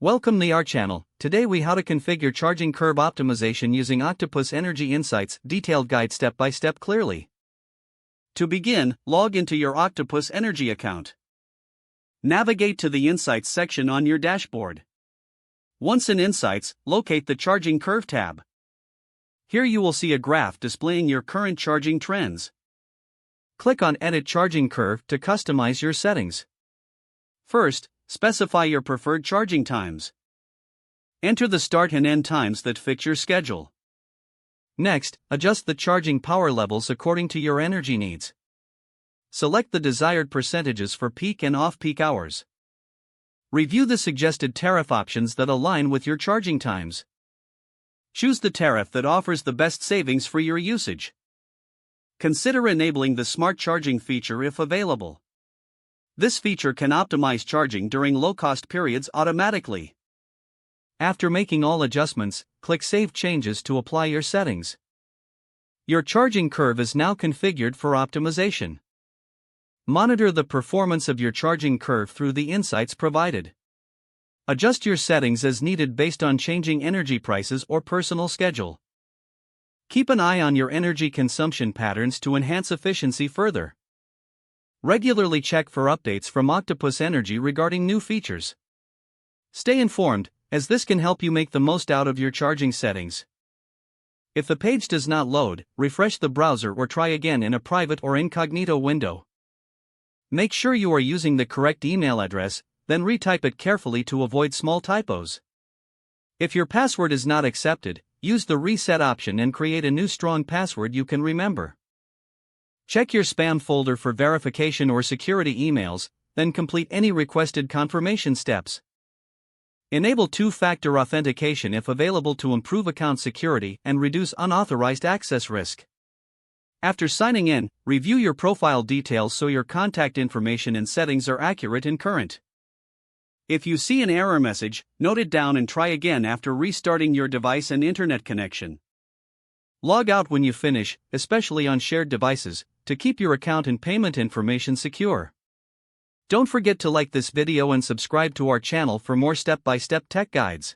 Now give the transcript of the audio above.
Welcome to our channel. Today we how to configure charging curve optimization using Octopus Energy Insights detailed guide step by step clearly. To begin, log into your Octopus Energy account. Navigate to the Insights section on your dashboard. Once in Insights, locate the Charging Curve tab. Here you will see a graph displaying your current charging trends. Click on Edit Charging Curve to customize your settings. First, specify your preferred charging times. Enter the start and end times that fit your schedule. Next, adjust the charging power levels according to your energy needs. Select the desired percentages for peak and off-peak hours. Review the suggested tariff options that align with your charging times. Choose the tariff that offers the best savings for your usage. Consider enabling the smart charging feature if available. This feature can optimize charging during low-cost periods automatically. After making all adjustments, click Save Changes to apply your settings. Your charging curve is now configured for optimization. Monitor the performance of your charging curve through the insights provided. Adjust your settings as needed based on changing energy prices or personal schedule. Keep an eye on your energy consumption patterns to enhance efficiency further. Regularly check for updates from Octopus Energy regarding new features. Stay informed, as this can help you make the most out of your charging settings. If the page does not load, refresh the browser or try again in a private or incognito window. Make sure you are using the correct email address, then retype it carefully to avoid small typos. If your password is not accepted, use the reset option and create a new strong password you can remember. Check your spam folder for verification or security emails, then complete any requested confirmation steps. Enable two-factor authentication if available to improve account security and reduce unauthorized access risk. After signing in, review your profile details so your contact information and settings are accurate and current. If you see an error message, note it down and try again after restarting your device and internet connection. Log out when you finish, especially on shared devices, to keep your account and payment information secure. Don't forget to like this video and subscribe to our channel for more step-by-step tech guides.